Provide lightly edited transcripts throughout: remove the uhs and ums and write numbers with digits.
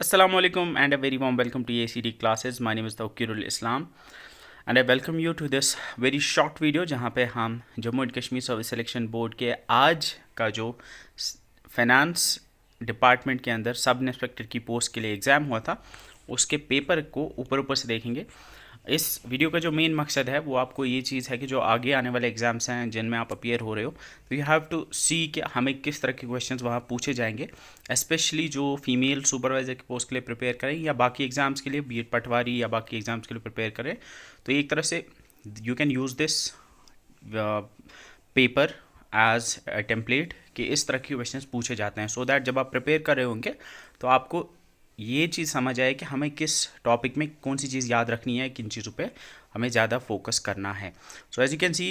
Assalamu alaikum and a very warm welcome to ACD classes. My name is Tawqirul Islam and I welcome you to this very short video जहाँ पे हम Jammu and Kashmir service selection board के आज का जो finance department के अंदर sub inspector की पोस्ट के लिए एग्ज़ाम हुआ था उसके पेपर को ऊपर ऊपर से देखेंगे। इस वीडियो का जो मेन मकसद है वो आपको ये चीज़ है कि जो आगे आने वाले एग्ज़ाम्स हैं जिनमें आप अपीयर हो रहे हो तो यू हैव टू सी कि हमें किस तरह के क्वेश्चंस वहाँ पूछे जाएंगे, स्पेशली जो फीमेल सुपरवाइज़र की पोस्ट के लिए प्रिपेयर करें या बाकी एग्ज़ाम्स के लिए बीएड पटवारी या बाकी एग्ज़ाम्स के लिए प्रिपेयर करें तो एक तरह से you can use this paper as a template कि इस तरह के क्वेश्चंस पूछे जाते हैं सो दैट जब आप प्रिपेयर कर रहे होंगे तो आपको ये चीज़ समझ आए कि हमें किस टॉपिक में कौन सी चीज़ याद रखनी है, किन चीज़ों पे हमें ज़्यादा फोकस करना है। So as you can see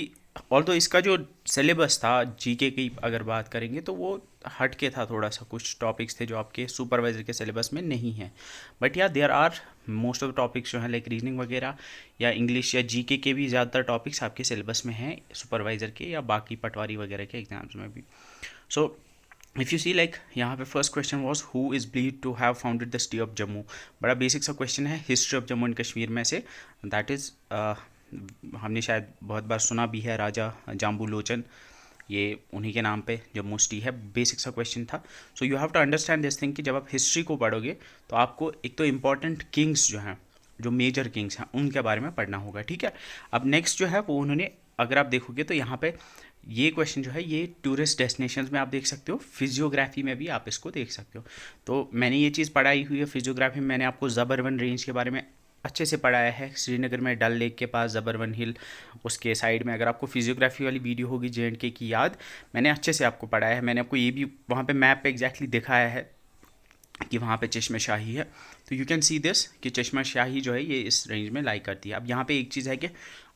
although इसका जो सिलेबस था जीके की अगर बात करेंगे तो वो हट के था, थोड़ा सा कुछ टॉपिक्स थे जो आपके सुपरवाइज़र के सिलेबस में नहीं है, but yeah there are most of the topics जो हैं लाइक रीजनिंग वगैरह या इंग्लिश या जीके के भी ज़्यादातर टॉपिक्स आपके सिलेबस में हैं सुपरवाइज़र के या बाकी पटवारी वगैरह के एग्ज़ाम्स में भी। So if you see like यहाँ पे first question was who is believed to have founded the city of Jammu. बड़ा बेसिक सा क्वेश्चन है history of Jammu and Kashmir में से। दैट इज़ हमने शायद बहुत बार सुना भी है, राजा जाम्बू लोचन, ये उन्हीं के नाम पे जम्मू सिटी है। बेसिक सा क्वेश्चन था। So you have to understand this thing कि जब आप हिस्ट्री को पढ़ोगे तो आपको एक तो इम्पॉर्टेंट किंग्स जो हैं, जो मेजर किंग्स हैं, उनके बारे में पढ़ना होगा, ठीक है। अब नेक्स्ट जो है वो उन्होंने, अगर आप देखोगे तो यहाँ पे ये क्वेश्चन जो है ये टूरिस्ट डेस्टिनेशंस में आप देख सकते हो, फिजियोग्राफी में भी आप इसको देख सकते हो। तो मैंने ये चीज़ पढ़ाई हुई है फिजियोग्राफी में, मैंने आपको ज़बरवन रेंज के बारे में अच्छे से पढ़ाया है। श्रीनगर में डल लेक के पास ज़बरवन हिल, उसके साइड में अगर आपको फिजियोग्राफी वाली वीडियो होगी जे.एंड.के की याद, मैंने अच्छे से आपको पढ़ाया है। मैंने आपको ये भी वहाँ पे मैप पे एग्जैक्टली दिखाया है कि वहाँ पे चश्मे शाही है। तो यू कैन सी दिस कि चश्मा शाही जो है ये इस रेंज में लाई करती है। अब यहाँ पे एक चीज़ है कि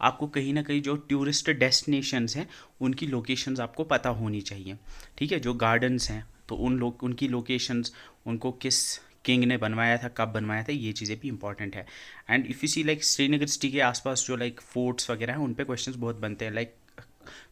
आपको कहीं ना कहीं जो टूरिस्ट डेस्टिनेशंस हैं उनकी लोकेशंस आपको पता होनी चाहिए, ठीक है। जो गार्डन्स हैं तो उनकी लोकेशंस, उनको किस किंग ने बनवाया था, कब बनवाया था, ये चीज़ें भी इंपॉर्टेंट है। And if you see like Srinagar city के आसपास जो लाइक फोर्ट्स वगैरह हैं उन पे क्वेश्चंस बहुत बनते हैं। लाइक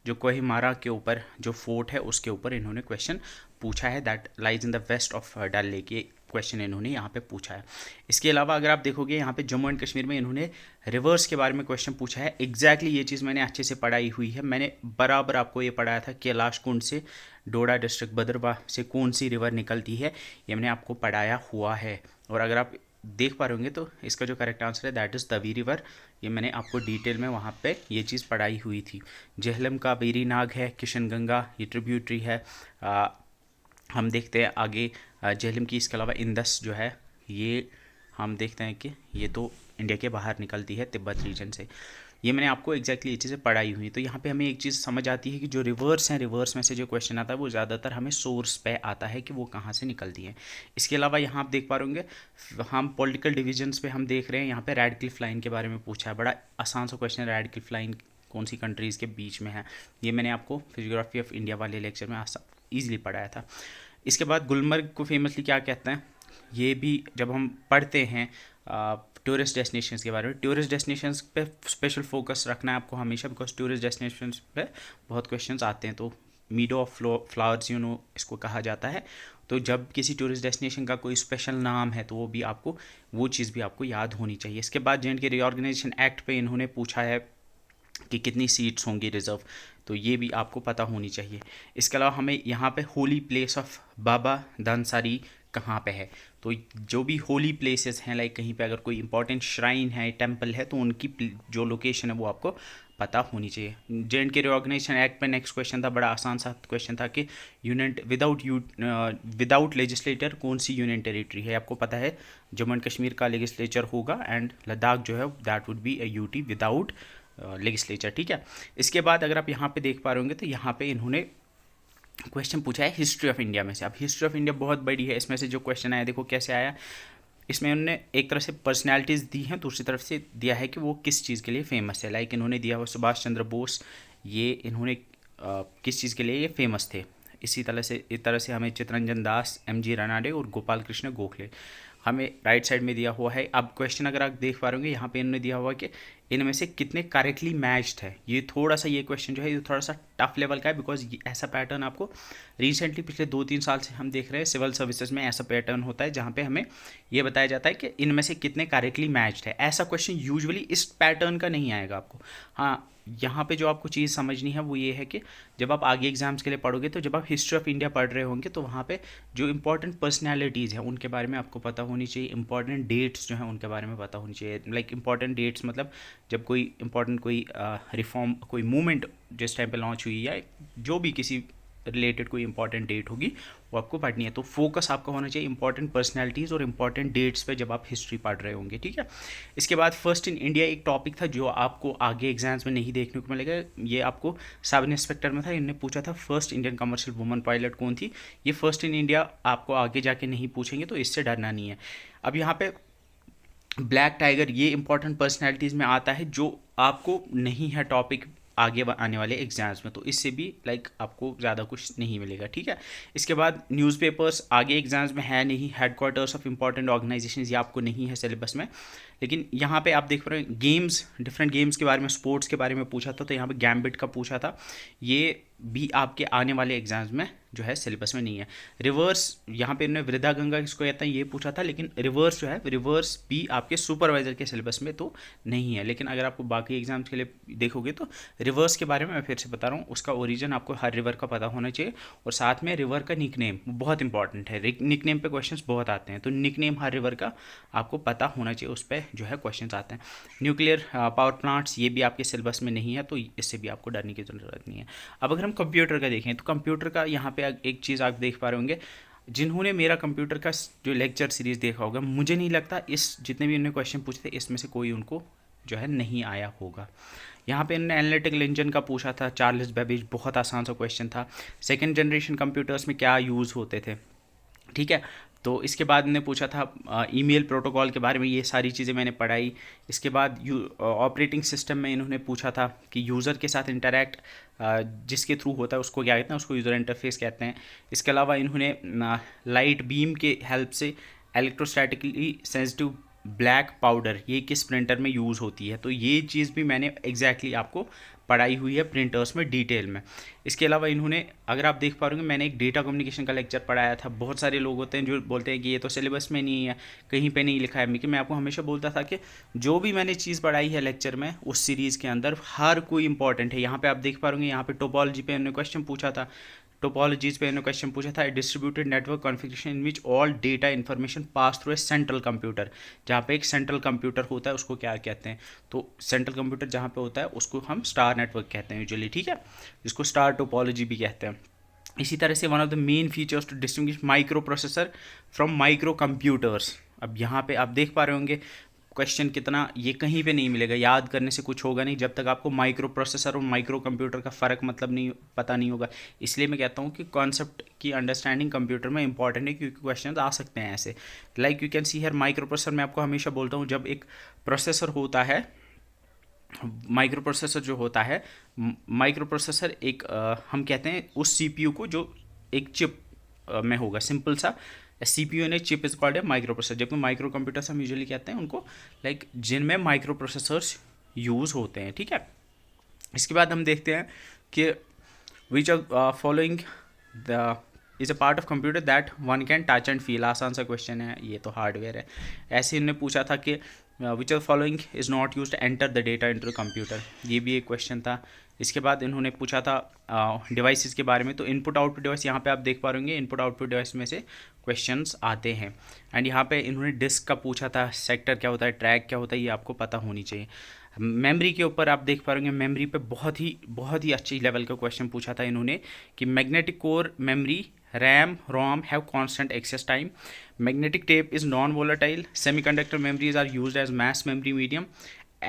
जो कोहिमारा के ऊपर जो फोर्ट है उसके ऊपर इन्होंने क्वेश्चन पूछा है, that lies in the west of Dal lake, ये क्वेश्चन इन्होंने यहाँ पे पूछा है। इसके अलावा अगर आप देखोगे यहाँ पे जम्मू एंड कश्मीर में इन्होंने रिवर्स के बारे में क्वेश्चन पूछा है। एग्जैक्टली ये चीज़ मैंने अच्छे से पढ़ाई हुई है, मैंने बराबर आपको ये पढ़ाया था कैलाश कुंड से डोडा डिस्ट्रिक्ट भद्रवाह से कौन सी रिवर निकलती है, ये मैंने आपको पढ़ाया हुआ है। और अगर आप देख पा रहे होंगे तो इसका जो करेक्ट आंसर है दैट इज़ तवी रिवर, ये मैंने आपको डिटेल में वहाँ पे ये चीज़ पढ़ाई हुई थी। जेहलम का बेरी नाग है, किशन गंगा ये ट्रिब्यूटरी है। हम देखते हैं आगे जेहलम की, इसके अलावा इंदस जो है ये हम देखते हैं कि ये तो इंडिया के बाहर निकलती है तिब्बत रीजन से। ये मैंने आपको एग्जैक्टली ये चीज़ें पढ़ाई हुई। तो यहाँ पे हमें एक चीज़ समझ आती है कि जो रिवर्स हैं, रिवर्स में से जो क्वेश्चन आता है वो ज़्यादातर हमें सोर्स पे आता है कि वो कहाँ से निकलती है। इसके अलावा यहाँ आप देख पा रहे होंगे हम पॉलिटिकल डिविजन्स पे हम देख रहे हैं, यहाँ पे रेडक्लिफ लाइन के बारे में पूछा है। बड़ा आसान सा क्वेश्चन है, रेडक्लिफ लाइन कौन सी कंट्रीज़ के बीच में है, ये मैंने आपको फिजियोग्राफी ऑफ इंडिया वाले लेक्चर में ईजिली पढ़ाया था। इसके बाद गुलमर्ग को फेमसली क्या कहते हैं, ये भी जब हम पढ़ते हैं टूरिस्ट डेस्टिनेशंस के बारे में, टूरिस्ट डेस्टिनेशंस पे स्पेशल फोकस रखना है आपको हमेशा, बिकॉज टूरिस्ट डेस्टिनेशंस पे बहुत क्वेश्चंस आते हैं। तो मीडो ऑफ फ्लावर्स इसको कहा जाता है। तो जब किसी टूरिस्ट डेस्टिनेशन का कोई स्पेशल नाम है तो वो भी आपको, वो चीज़ भी आपको याद होनी चाहिए। इसके बाद जे.एंड.के रीऑर्गेनाइजेशन एक्ट पे इन्होंने पूछा है कि कितनी सीट्स होंगी रिजर्व, तो ये भी आपको पता होनी चाहिए। इसके अलावा हमें यहाँ पे होली प्लेस ऑफ बाबा धनसारी कहाँ पे है, तो जो भी होली प्लेसेस हैं लाइक कहीं पे अगर कोई इंपॉर्टेंट श्राइन है, टेंपल है, तो उनकी जो लोकेशन है वो आपको पता होनी चाहिए। जे.एंड.के रीऑर्गेनाइजेशन एक्ट पे नेक्स्ट क्वेश्चन था, बड़ा आसान सा क्वेश्चन था कि यूनियन विदाउट लेजिस्लेटर कौन सी यूनियन टेरिटरी है। आपको पता है जम्मू एंड कश्मीर का लेजिस्लेचर होगा एंड लद्दाख जो है that would be A UT without legislature, ठीक है। इसके बाद अगर आप यहाँ पे देख पा रहे होंगे तो यहाँ पे इन्होंने क्वेश्चन पूछा है हिस्ट्री ऑफ इंडिया में से। अब हिस्ट्री ऑफ इंडिया बहुत बड़ी है, इसमें से जो क्वेश्चन आया देखो कैसे आया। इसमें उन्होंने एक तरफ से पर्सनैलिटीज़ दी हैं, दूसरी तरफ से दिया है कि वो किस चीज़ के लिए फेमस है। लाइक इन्होंने दिया हुआ सुभाष चंद्र बोस, ये इन्होंने किस चीज़ के लिए ये फेमस थे। इस तरह से हमें चित्तरंजन दास, एम जी रनाडे और गोपाल कृष्ण गोखले, हमें राइट साइड में दिया हुआ है। अब क्वेश्चन अगर आप देख पा रहे होंगे यहाँ पे इन्होंने दिया हुआ है कि इनमें से कितने करेक्टली मैच्ड है। ये थोड़ा सा, ये क्वेश्चन जो है ये थोड़ा सा टफ लेवल का है, बिकॉज ऐसा पैटर्न आपको रिसेंटली पिछले 2-3 साल से हम देख रहे हैं सिविल सर्विसेज में ऐसा पैटर्न होता है जहाँ पे हमें ये बताया जाता है कि इनमें से कितने करेक्टली मैच्ड है। ऐसा क्वेश्चन यूजुअली इस पैटर्न का नहीं आएगा आपको। हाँ, यहाँ पे जो आपको चीज़ समझनी है वो ये है कि जब आप आगे एग्जाम्स के लिए पढ़ोगे तो जब आप हिस्ट्री ऑफ इंडिया पढ़ रहे होंगे तो वहाँ पे जो इंपॉर्टेंट पर्सनैलिटीज़ हैं उनके बारे में आपको पता होनी चाहिए। इंपॉर्टेंट डेट्स जो हैं उनके बारे में पता होनी चाहिए। लाइक इंपॉर्टेंट डेट्स मतलब जब कोई इंपॉर्टेंट कोई रिफॉर्म, कोई मूवमेंट जिस टाइम पे लॉन्च हुई या जो भी किसी रिलेटेड कोई इंपॉर्टेंट डेट होगी वो आपको पढ़नी है। तो फोकस आपका होना चाहिए इंपॉर्टेंट पर्सनैलिटीज़ और इंपॉर्टेंट डेट्स पे जब आप हिस्ट्री पढ़ रहे होंगे, ठीक है। इसके बाद फर्स्ट इन इंडिया एक टॉपिक था जो आपको आगे एग्जाम्स में नहीं देखने को मिलेगा। ये आपको सब इंस्पेक्टर में था, इन्होंने पूछा था first Indian commercial woman pilot कौन थी। ये फर्स्ट इन इंडिया आपको आगे जाके नहीं पूछेंगे, तो इससे डरना नहीं है। अब यहाँ पे ब्लैक टाइगर ये इंपॉर्टेंट पर्सनैलिटीज़ में आता है जो आपको नहीं है टॉपिक आगे आने वाले एग्जाम्स में, तो इससे भी लाइक आपको ज़्यादा कुछ नहीं मिलेगा, ठीक है। इसके बाद न्यूज़पेपर्स आगे एग्जाम्स में है नहीं। हेडक्वार्टर्स ऑफ इंपॉर्टेंट ऑर्गेनाइजेशंस ये आपको नहीं है सिलेबस में। लेकिन यहाँ पे आप देख रहे हैं गेम्स, डिफरेंट गेम्स के बारे में, स्पोर्ट्स के बारे में पूछा था, तो यहाँ पे गैम्बिट का पूछा था। ये भी आपके आने वाले एग्जाम्स में जो है सिलेबस में नहीं है। रिवर्स, यहाँ पे इन्होंने वृद्धा गंगा किसको कहता है ये पूछा था, लेकिन रिवर्स जो है, रिवर्स भी आपके सुपरवाइजर के सिलेबस में तो नहीं है। लेकिन अगर आपको बाकी एग्जाम्स के लिए देखोगे तो रिवर्स के बारे में मैं फिर से बता रहा हूँ, उसका ओरिजिन आपको हर रिवर का पता होना चाहिए। और साथ में रिवर का निकनेम बहुत इंपॉर्टेंट है। निकनेम पे क्वेश्चंस बहुत आते हैं, तो निकनेम हर रिवर का आपको पता होना चाहिए, उस पर जो है क्वेश्चंस आते हैं। न्यूक्लियर पावर प्लांट्स ये भी आपके सिलेबस में नहीं है, तो इससे भी आपको डरने की ज़रूरत नहीं है। अब अगर हम कंप्यूटर का देखें तो कंप्यूटर का यहाँ पे एक चीज़ आप देख पा रहे होंगे, जिन्होंने मेरा कंप्यूटर का जो लेक्चर सीरीज़ देखा होगा, मुझे नहीं लगता इस जितने भी उन्होंने क्वेश्चन पूछे थे इसमें से कोई उनको जो है नहीं आया होगा। यहाँ पे इन्होंने एनालिटिकल इंजन का पूछा था, चार्ल्स बेबेज, बहुत आसान सा क्वेश्चन था। सेकेंड जनरेशन कंप्यूटर्स में क्या यूज़ होते थे, ठीक है। तो इसके बाद मैंने पूछा था ईमेल प्रोटोकॉल के बारे में, ये सारी चीज़ें मैंने पढ़ाई। इसके बाद ऑपरेटिंग सिस्टम में इन्होंने पूछा था कि यूज़र के साथ इंटरैक्ट जिसके थ्रू होता है उसको क्या कहते हैं, उसको यूज़र इंटरफेस कहते हैं। इसके अलावा इन्होंने लाइट बीम के हेल्प से इलेक्ट्रोस्टैटिकली सेंसिटिव ब्लैक पाउडर ये किस प्रिंटर में यूज़ होती है, तो ये चीज़ भी मैंने एग्जैक्टली आपको पढ़ाई हुई है प्रिंटर्स में डिटेल में। इसके अलावा इन्होंने, अगर आप देख पा रहे होंगे, मैंने एक डेटा कम्युनिकेशन का लेक्चर पढ़ाया था। बहुत सारे लोग होते हैं जो बोलते हैं कि ये तो सिलेबस में नहीं है, कहीं पे नहीं लिखा है। लेकिन मैं आपको हमेशा बोलता था कि जो भी मैंने चीज़ पढ़ाई है लेक्चर में उस सीरीज़ के अंदर हर कोई इंपॉर्टेंट है। यहाँ पे आप देख पा रहे होंगे, यहाँ पे टोपोलॉजी पे उन्होंने क्वेश्चन पूछा था, टोपोलॉजीज पे इन्होंने क्वेश्चन पूछा था distributed network configuration in which all data information pass through a central computer, जहाँ पे एक सेंट्रल कंप्यूटर होता है उसको क्या कहते हैं, तो सेंट्रल कंप्यूटर जहाँ पे होता है उसको हम स्टार नेटवर्क कहते हैं यूजुअली, ठीक है, जिसको स्टार टोपोलॉजी भी कहते हैं। इसी तरह से one of the main features to distinguish micro processor from micro computers. अब यहाँ पे आप देख पा रहे होंगे क्वेश्चन कितना, ये कहीं पे नहीं मिलेगा, याद करने से कुछ होगा नहीं जब तक आपको माइक्रो प्रोसेसर और माइक्रो कंप्यूटर का फ़र्क मतलब नहीं पता नहीं होगा। इसलिए मैं कहता हूँ कि कॉन्सेप्ट की अंडरस्टैंडिंग कंप्यूटर में इंपॉर्टेंट है, क्योंकि क्वेश्चन आ सकते हैं ऐसे। Like you can see here micro processor, मैं आपको हमेशा बोलता हूँ जब एक प्रोसेसर होता है, माइक्रो प्रोसेसर जो होता है, माइक्रो प्रोसेसर एक हम कहते हैं उस सीपीयू को जो एक चिप में होगा, सिंपल सा सीपीयू ने चिप इज कॉल्ड है माइक्रो प्रोसेसर। जबकि माइक्रो कंप्यूटर्स हम यूजुअली कहते हैं उनको लाइक जिनमें माइक्रो प्रोसेसर्स यूज़ होते हैं, ठीक है। इसके बाद हम देखते हैं कि which of following the is a part of computer that one can touch and feel. आसान सा क्वेश्चन है, ये तो हार्डवेयर है। ऐसे इन्होंने पूछा था कि which of following is not use to enter the data into computer, ये भी एक क्वेश्चन था। इसके बाद इन्होंने पूछा था डिवाइसेस के बारे में, तो इनपुट आउटपुट डिवाइस यहाँ पे आप देख पा रहे होंगे, इनपुट आउटपुट डिवाइस में से क्वेश्चंस आते हैं। एंड यहाँ पे इन्होंने डिस्क का पूछा था, सेक्टर क्या होता है, ट्रैक क्या होता है, ये आपको पता होनी चाहिए। मेमोरी के ऊपर आप देख पा रहे होंगे, मेमोरी पे बहुत ही अच्छी लेवल का क्वेश्चन पूछा था इन्होंने कि magnetic core memory RAM, ROM have constant access time. Magnetic tape is non-volatile. Semiconductor memories are used as mass memory medium.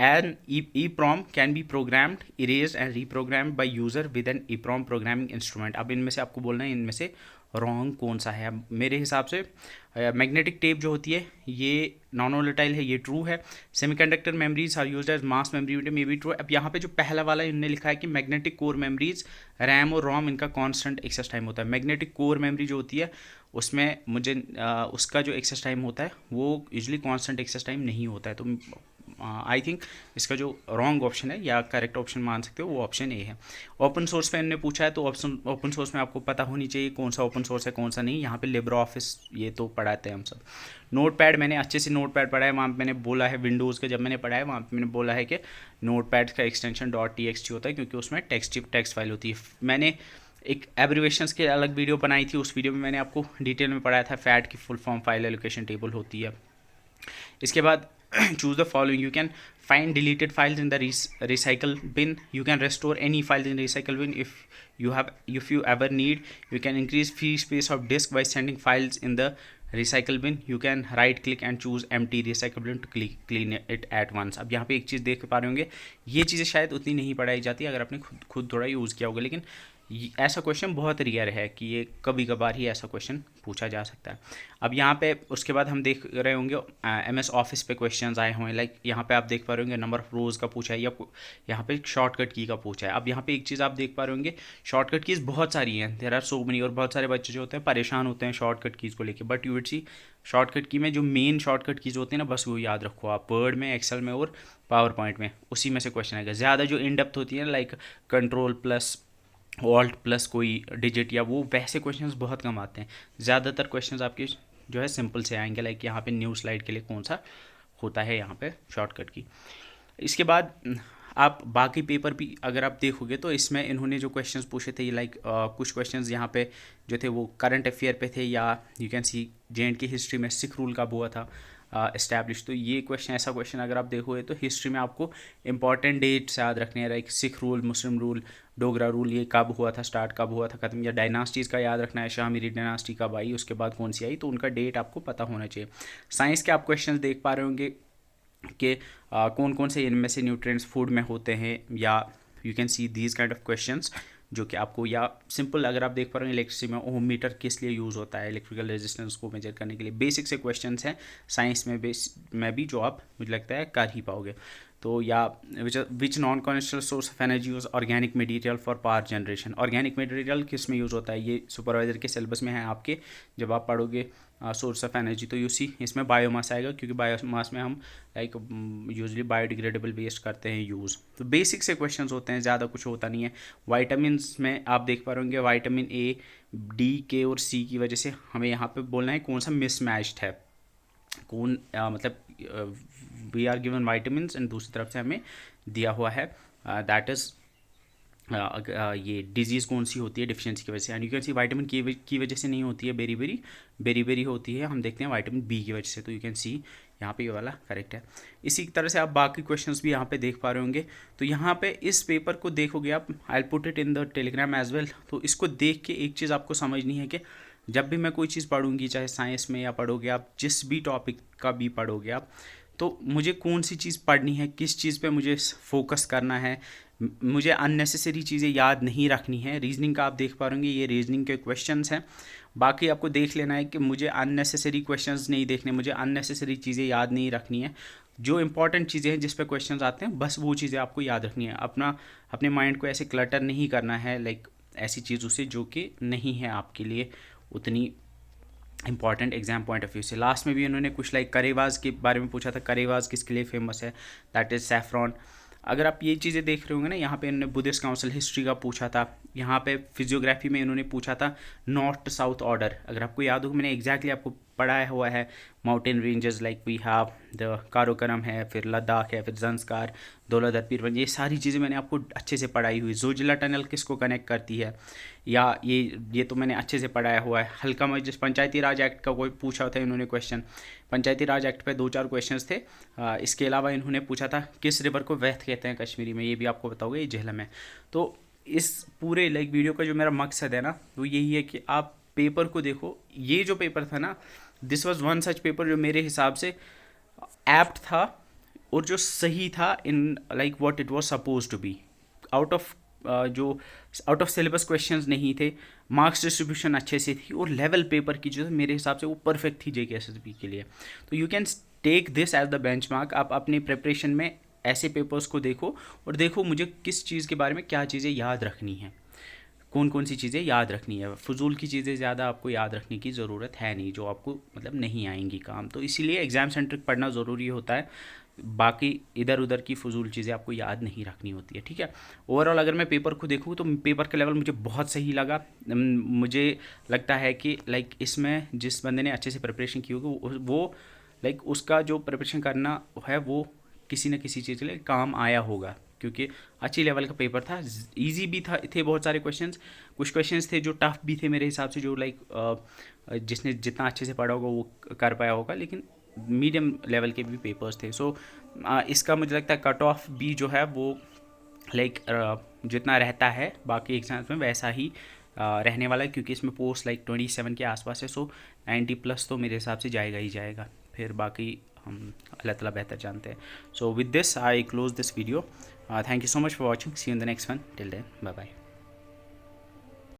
An EEPROM can be programmed, erased and reprogrammed by user with an EEPROM programming instrument. अब इनमें से आपको बोलना है इनमें से wrong कौन सा है। अब मेरे हिसाब से मैग्नेटिक टेप जो होती है ये नॉन वोलेटाइल है, ये ट्रू है। Semiconductor memories are used as mass memory medium, ये भी ट्रू है। अब यहाँ पे जो पहला वाला इन्होंने लिखा है कि मैग्नेटिक कोर मेमोरीज रैम और रोम इनका कांस्टेंट एक्सेस टाइम होता है। मैग्नेटिक कोर मेमोरी जो होती है उसमें मुझे उसका जो एक्सेस टाइम होता है वो यूजली कांस्टेंट एक्सेस टाइम नहीं होता है। तो आई थिंक इसका जो रॉन्ग ऑप्शन है या करेक्ट ऑप्शन मान सकते हो वो ऑप्शन ए है। ओपन सोर्स पे इन्होंने पूछा है तो ऑप्शन ओपन सोर्स में आपको पता होनी चाहिए कौन सा ओपन सोर्स है कौन सा नहीं। यहाँ पे लिब्रे ऑफिस ये तो पढ़ाते हैं हम सब। नोट पैड मैंने अच्छे से नोट पैड पढ़ा है, वहाँ पे मैंने बोला है विंडोज़ का जब मैंने पढ़ा है वहाँ पे मैंने बोला है कि नोट पैड का एक्सटेंशन .txt होता है क्योंकि उसमें टेक्स्ट फाइल होती है। मैंने एक एब्रीवेशंस के अलग वीडियो बनाई थी, उस वीडियो में मैंने आपको डिटेल में पढ़ाया था फैट की full form file allocation table होती है। इसके बाद choose the following. You can find deleted files in the recycle bin. You can restore any files in recycle bin if you ever need. You can increase free space of disk by sending files in the recycle bin. You can right click and choose empty recycle bin to clean it at once. अब यहाँ पे एक चीज़ देख पा रहे होंगे, ये चीज़ें शायद उतनी नहीं पढ़ाई जाती अगर आपने खुद थोड़ा यूज़ किया होगा, लेकिन ऐसा क्वेश्चन बहुत रेयर है कि ये कभी कभार ही ऐसा क्वेश्चन पूछा जा सकता है। अब यहाँ पे उसके बाद हम देख रहे होंगे MS ऑफिस पे क्वेश्चंस आए हुए हैं। लाइक यहाँ पे आप देख पा रहे होंगे नंबर ऑफ रोज़ का पूछा है या यहाँ पे शॉर्टकट की का पूछा है। अब यहाँ पे एक चीज़ आप देख पा रहे होंगे, शॉर्टकट कीज़ बहुत सारी हैं, देयर आर सो मेनी, और बहुत सारे बच्चे जो होते हैं परेशान होते हैं शॉर्टकट कीज़ को लेकर। But you will see shortcut की में जो मेन शॉर्टकट कीज़ होती है ना, बस वो याद रखो आप, वर्ड में, एक्सेल में और पावर पॉइंट में, उसी में से क्वेश्चन आएगा। ज़्यादा जो इन डेप्थ होती है like control plus alt plus कोई डिजिट या वो वैसे क्वेश्चंस बहुत कम आते हैं। ज़्यादातर क्वेश्चंस आपके जो है सिंपल से आएंगे। लाइक यहाँ पे न्यू स्लाइड के लिए कौन सा होता है यहाँ पे शॉर्टकट की। इसके बाद आप बाकी पेपर भी अगर आप देखोगे तो इसमें इन्होंने जो क्वेश्चंस पूछे थे लाइक कुछ क्वेश्चंस यहाँ पे जो थे वो करंट अफेयर पे थे, या यू कैन सी JND की हिस्ट्री में सिख रूल कब हुआ था इस्टेब्लिश। तो ये क्वेश्चन, ऐसा क्वेश्चन अगर आप देखोगे तो हिस्ट्री में आपको इंपॉर्टेंट डेट्स याद रखने हैं, लाइक सिख रूल, मुस्लिम रूल, डोगरा रूल, ये कब हुआ था, स्टार्ट कब हुआ था, ख़त्म, या डायनास्टीज़ का याद रखना है, शाहमीरी डायनास्टी कब आई, उसके बाद कौन सी आई, तो उनका डेट आपको पता होना चाहिए। साइंस के आप क्वेश्चन देख पा रहे होंगे कि कौन कौन से इनमें से न्यूट्रिएंट्स फूड में होते हैं, या you can see these kind of questions जो कि आपको, या सिंपल अगर आप देख पा रहे हैं इलेक्ट्रिसिटी में ओम मीटर किस लिए यूज़ होता है, इलेक्ट्रिकल रेजिस्टेंस को मेजर करने के लिए। बेसिक से क्वेश्चंस हैं साइंस में भी जो आप मुझे लगता है कर ही पाओगे। तो या which non conventional source of energy use organic material for power generation. Organic material किस में यूज़ होता है, ये सुपरवाइजर के सिलेबस में है आपके, जब आप पढ़ोगे सोर्स ऑफ एनर्जी तो यूसी इसमें बायोमास आएगा, क्योंकि बायोमास में हम लाइक यूजली बायोडिग्रेडेबल वेस्ट करते हैं यूज़। तो बेसिक से क्वेश्चंस होते हैं, ज़्यादा कुछ होता नहीं है। वाइटामिन्स में आप देख पा रहे होंगे विटामिन A, D, K और C की वजह से हमें यहाँ पे बोलना है कौन सा मिसमैच्ड है, कौन मतलब we are given vitamins and दूसरी तरफ से हमें दिया हुआ है दैट इज़ ये डिजीज़ कौन सी होती है डिफिशियंसी की वजह से। And you can see vitamin की वजह से नहीं होती है, बेरी होती है, हम देखते हैं विटामिन B की वजह से। तो यू कैन सी यहाँ पे ये वाला करेक्ट है। इसी तरह से आप बाकी क्वेश्चंस भी यहाँ पे देख पा रहे होंगे। तो यहाँ पे इस पेपर को देखोगे आप, I will put it in the Telegram as well. तो इसको देख के एक चीज़ आपको समझनी है कि जब भी मैं कोई चीज़ पढ़ूंगी, चाहे साइंस में या पढ़ोगे आप, जिस भी टॉपिक का भी पढ़ोगे आप, तो मुझे कौन सी चीज़ पढ़नी है, किस चीज़ पे मुझे फोकस करना है, मुझे अननेसेसरी चीज़ें याद नहीं रखनी है। रीजनिंग का आप देख पा रहे ये रीजनिंग के क्वेश्चंस हैं। बाकी आपको देख लेना है कि मुझे अननेसेसरी क्वेश्चंस नहीं देखने, मुझे अननेसेसरी चीज़ें याद नहीं रखनी है। जो इंपॉर्टेंट चीज़ें हैं जिस पे क्वेश्चंस आते हैं बस वो चीज़ें आपको याद रखनी है। अपने माइंड को ऐसे क्लटर नहीं करना है लाइक ऐसी चीज़ों से जो कि नहीं है आपके लिए उतनी important exam point of view से। लास्ट में भी उन्होंने कुछ लाइक करेवाज के बारे में पूछा था, करेवाज किसके लिए फेमस है, दैट इज़ सैफरॉन। अगर आप ये चीज़ें देख रहे होंगे ना, यहाँ पे इन्होंने बुद्धिस्ट काउंसिल हिस्ट्री का पूछा था, यहाँ पे फिजियोग्राफी में इन्होंने पूछा था नॉर्थ साउथ ऑर्डर। अगर आपको याद हो, मैंने एग्जैक्टली आपको पढ़ाया हुआ है mountain ranges like we have the Karakoram है, फिर लद्दाख है, फिर जंस्कार, दौलत पीरवन, ये सारी चीज़ें मैंने आपको अच्छे से पढ़ाई हुई। जोजिला टनल किसको कनेक्ट करती है, या ये तो मैंने अच्छे से पढ़ाया हुआ है। हल्का मजलिस पंचायती राज एक्ट का कोई पूछा था इन्होंने क्वेश्चन, पंचायती राज एक्ट पे 2-4 क्वेश्चंस थे। इसके अलावा इन्होंने पूछा था किस रिवर को वैथ कहते हैं कश्मीरी में, ये भी आपको बताओगे, ये झेलम है। तो इस पूरे लाइक वीडियो का जो मेरा मकसद है ना, वो यही है कि आप पेपर को देखो। ये जो पेपर था ना, this was one such paper जो मेरे हिसाब से एप्ट था और जो सही था in like what it was suppose to be. Out of syllabus questions नहीं थे, मार्क्स डिस्ट्रीब्यूशन अच्छे से थी, और लेवल पेपर की जो मेरे हिसाब से वो परफेक्ट थी JKSSB के लिए। तो you can take this as the benchmark. आप अपनी प्रिपरेशन में ऐसे पेपर्स को देखो और देखो मुझे किस चीज़ के बारे में क्या चीज़ें याद रखनी है। कौन कौन सी चीज़ें याद रखनी है। फजूल की चीज़ें ज़्यादा आपको याद रखने की ज़रूरत है नहीं, जो आपको मतलब नहीं आएंगी काम, तो इसीलिए एग्ज़ाम सेंट्रिक पढ़ना ज़रूरी होता है। बाकी इधर उधर की फजूल चीज़ें आपको याद नहीं रखनी होती है, ठीक है। ओवरऑल अगर मैं पेपर को देखूँ तो पेपर का लेवल मुझे बहुत सही लगा। मुझे लगता है कि लाइक इसमें जिस बंदे ने अच्छे से प्रिपरेशन की होगी वो लाइक उसका जो प्रिपरेशन करना है वो किसी न किसी चीज़ के लिए काम आया होगा, क्योंकि अच्छी लेवल का पेपर था। इजी भी था, थे बहुत सारे क्वेश्चंस, कुछ क्वेश्चंस थे जो टफ भी थे मेरे हिसाब से, जो लाइक जिसने जितना अच्छे से पढ़ा होगा वो कर पाया होगा, लेकिन मीडियम लेवल के भी पेपर्स थे। सो इसका मुझे लगता है कट ऑफ भी जो है वो लाइक जितना रहता है बाकी एग्जाम्स में वैसा ही रहने वाला है, क्योंकि इसमें पोस्ट लाइक 27 के आसपास है। सो 90 प्लस तो मेरे हिसाब से जाएगा ही जाएगा, फिर बाकी हम अल्लाह ताला बेहतर जानते हैं। So with this I close this video. Thank you so much for watching, see you in the next one, till then bye bye.